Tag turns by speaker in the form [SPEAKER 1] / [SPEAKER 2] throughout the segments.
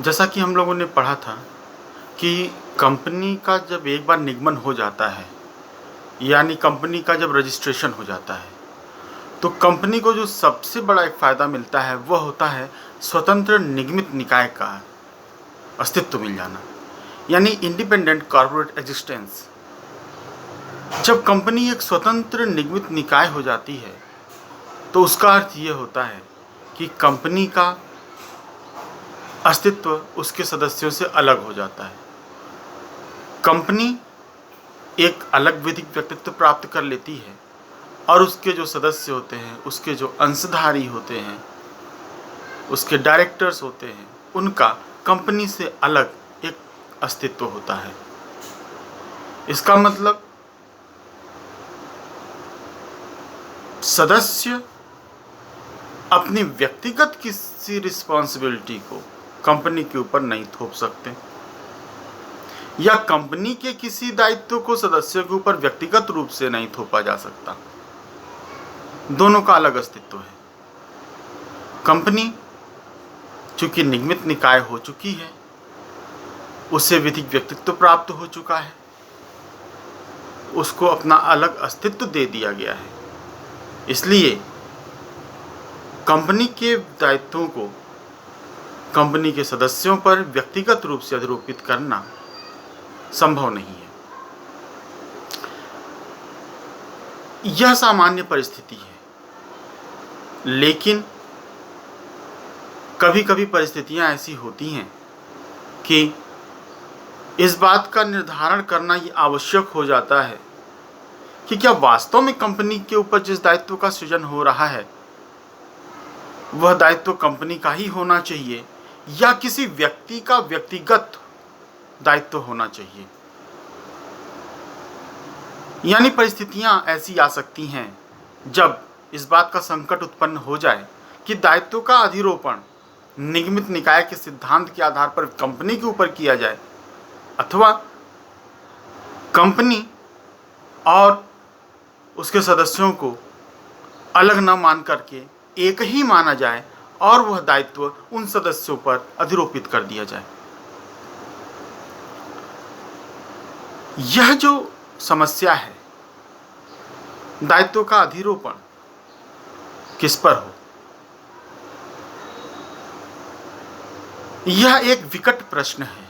[SPEAKER 1] जैसा कि हम लोगों ने पढ़ा था कि कंपनी का जब एक बार निगमन हो जाता है, यानी कंपनी का जब रजिस्ट्रेशन हो जाता है, तो कंपनी को जो सबसे बड़ा एक फ़ायदा मिलता है वह होता है स्वतंत्र निगमित निकाय का अस्तित्व मिल जाना, यानी इंडिपेंडेंट कॉर्पोरेट एग्जिस्टेंस। जब कंपनी एक स्वतंत्र निगमित निकाय हो जाती है तो उसका अर्थ ये होता है कि कंपनी का अस्तित्व उसके सदस्यों से अलग हो जाता है। कंपनी एक अलग विधिक व्यक्तित्व प्राप्त कर लेती है और उसके जो सदस्य होते हैं, उसके जो अंशधारी होते हैं, उसके डायरेक्टर्स होते हैं, उनका कंपनी से अलग एक अस्तित्व होता है। इसका मतलब सदस्य अपनी व्यक्तिगत किसी रिस्पॉन्सिबिलिटी को कंपनी के ऊपर नहीं थोप सकते, या कंपनी के किसी दायित्व को सदस्यों के ऊपर व्यक्तिगत रूप से नहीं थोपा जा सकता। दोनों का अलग अस्तित्व है। कंपनी चूंकि निगमित निकाय हो चुकी है, उसे विधिक व्यक्तित्व प्राप्त हो चुका है, उसको अपना अलग अस्तित्व दे दिया गया है, इसलिए कंपनी के दायित्वों को कंपनी के सदस्यों पर व्यक्तिगत रूप से आरोपित करना संभव नहीं है। यह सामान्य परिस्थिति है, लेकिन कभी कभी परिस्थितियां ऐसी होती हैं कि इस बात का निर्धारण करना ये आवश्यक हो जाता है कि क्या वास्तव में कंपनी के ऊपर जिस दायित्व का सृजन हो रहा है वह दायित्व कंपनी का ही होना चाहिए या किसी व्यक्ति का व्यक्तिगत दायित्व होना चाहिए। यानी परिस्थितियां ऐसी आ सकती हैं जब इस बात का संकट उत्पन्न हो जाए कि दायित्व का अधिरोपण निगमित निकाय के सिद्धांत के आधार पर कंपनी के ऊपर किया जाए, अथवा कंपनी और उसके सदस्यों को अलग न मान करके एक ही माना जाए और वह दायित्व उन सदस्यों पर अधिरोपित कर दिया जाए। यह जो समस्या है, दायित्व का अधिरोपण किस पर हो, यह एक विकट प्रश्न है,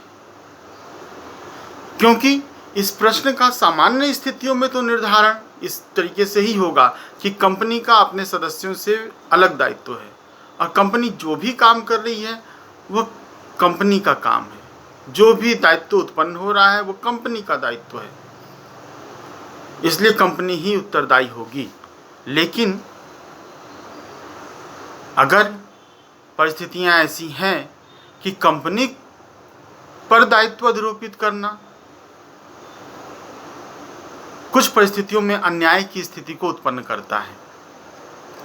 [SPEAKER 1] क्योंकि इस प्रश्न का सामान्य स्थितियों में तो निर्धारण इस तरीके से ही होगा कि कंपनी का अपने सदस्यों से अलग दायित्व है और कंपनी जो भी काम कर रही है वह कंपनी का काम है, जो भी दायित्व उत्पन्न हो रहा है वो कंपनी का दायित्व है, इसलिए कंपनी ही उत्तरदायी होगी। लेकिन अगर परिस्थितियां ऐसी हैं कि कंपनी पर दायित्व अधिरोपित करना कुछ परिस्थितियों में अन्याय की स्थिति को उत्पन्न करता है,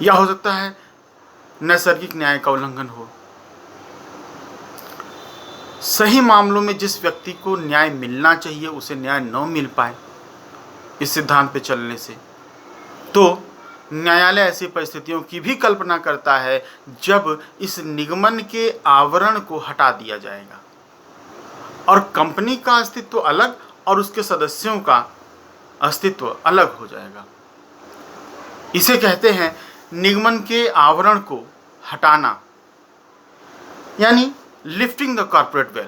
[SPEAKER 1] या हो सकता है नैसर्गिक न्याय का उल्लंघन हो। सही मामलों में जिस व्यक्ति को न्याय मिलना चाहिए उसे न्याय न मिल पाए इस सिद्धांत पे चलने से, तो न्यायालय ऐसी परिस्थितियों की भी कल्पना करता है जब इस निगमन के आवरण को हटा दिया जाएगा और कंपनी का अस्तित्व अलग और उसके सदस्यों का अस्तित्व अलग हो जाएगा। इसे कहते हैं निगमन के आवरण को हटाना, यानी लिफ्टिंग द कॉर्पोरेट वेल।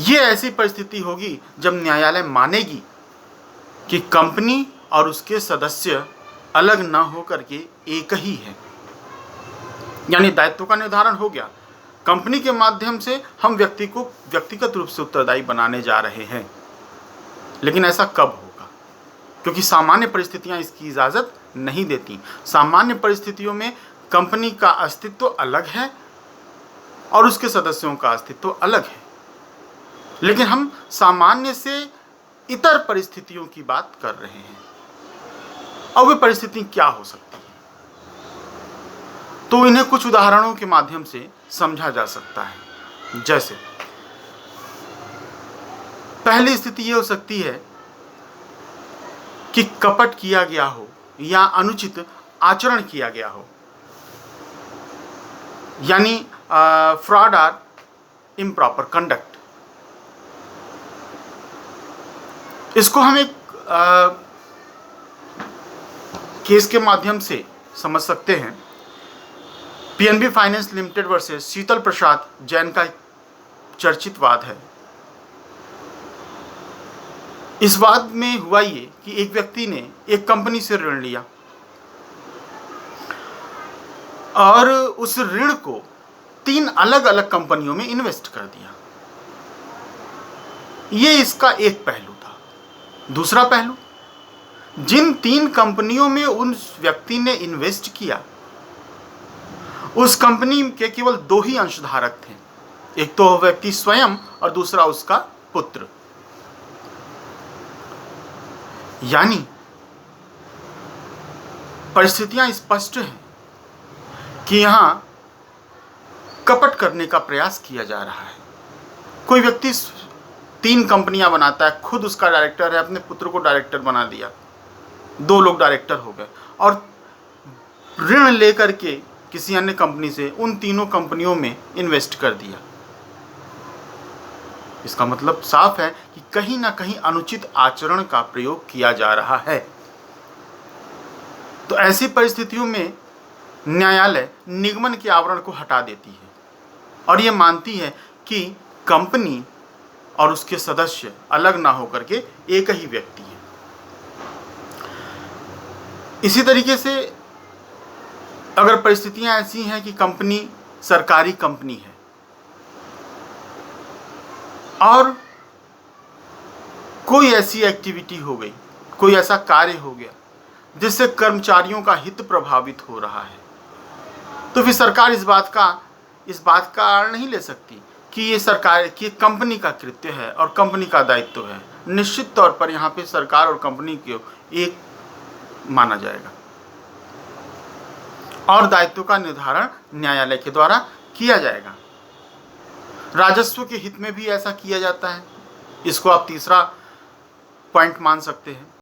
[SPEAKER 1] ये ऐसी परिस्थिति होगी जब न्यायालय मानेगी कि कंपनी और उसके सदस्य अलग न होकर के एक ही है, यानी दायित्व का निर्धारण हो गया, कंपनी के माध्यम से हम व्यक्ति को व्यक्तिगत रूप से उत्तरदायी बनाने जा रहे हैं। लेकिन ऐसा कब होगा, क्योंकि सामान्य परिस्थितियां इसकी इजाज़त नहीं देती। सामान्य परिस्थितियों में कंपनी का अस्तित्व अलग है और उसके सदस्यों का अस्तित्व अलग है, लेकिन हम सामान्य से इतर परिस्थितियों की बात कर रहे हैं। और वे परिस्थिति क्या हो सकती है, तो इन्हें कुछ उदाहरणों के माध्यम से समझा जा सकता है। जैसे पहली स्थिति यह हो सकती है कि कपट किया गया हो या अनुचित आचरण किया गया हो, यानी फ्रॉड और इम्प्रॉपर कंडक्ट। इसको हम एक केस के माध्यम से समझ सकते हैं। पीएनबी फाइनेंस लिमिटेड वर्सेस शीतल प्रसाद जैन का एक चर्चित वाद है। इस वाद में हुआ ये कि एक व्यक्ति ने एक कंपनी से ऋण लिया और उस ऋण को 3 अलग अलग कंपनियों में इन्वेस्ट कर दिया। ये इसका एक पहलू था। दूसरा पहलू, जिन 3 कंपनियों में उस व्यक्ति ने इन्वेस्ट किया, उस कंपनी के केवल 2 ही अंशधारक थे। एक तो व्यक्ति स्वयं और दूसरा उसका पुत्र। यानी परिस्थितियां स्पष्ट हैं कि यहां कपट करने का प्रयास किया जा रहा है। कोई व्यक्ति 3 कंपनियां बनाता है, खुद उसका डायरेक्टर है, अपने पुत्र को डायरेक्टर बना दिया, 2 लोग डायरेक्टर हो गए और ऋण लेकर के किसी अन्य कंपनी से उन तीनों कंपनियों में इन्वेस्ट कर दिया। इसका मतलब साफ है कि कहीं ना कहीं अनुचित आचरण का प्रयोग किया जा रहा है। तो ऐसी परिस्थितियों में न्यायालय निगमन के आवरण को हटा देती है और ये मानती है कि कंपनी और उसके सदस्य अलग ना होकर के एक ही व्यक्ति है। इसी तरीके से अगर परिस्थितियां ऐसी हैं कि कंपनी सरकारी कंपनी है और कोई ऐसी एक्टिविटी हो गई, कोई ऐसा कार्य हो गया जिससे कर्मचारियों का हित प्रभावित हो रहा है, तो फिर सरकार इस बात का आड़ नहीं ले सकती कि ये सरकार की कंपनी का कृत्य है और कंपनी का दायित्व है। निश्चित तौर पर यहाँ पे सरकार और कंपनी को एक माना जाएगा और दायित्व का निर्धारण न्यायालय के द्वारा किया जाएगा। राजस्व के हित में भी ऐसा किया जाता है। इसको आप तीसरा पॉइंट मान सकते हैं।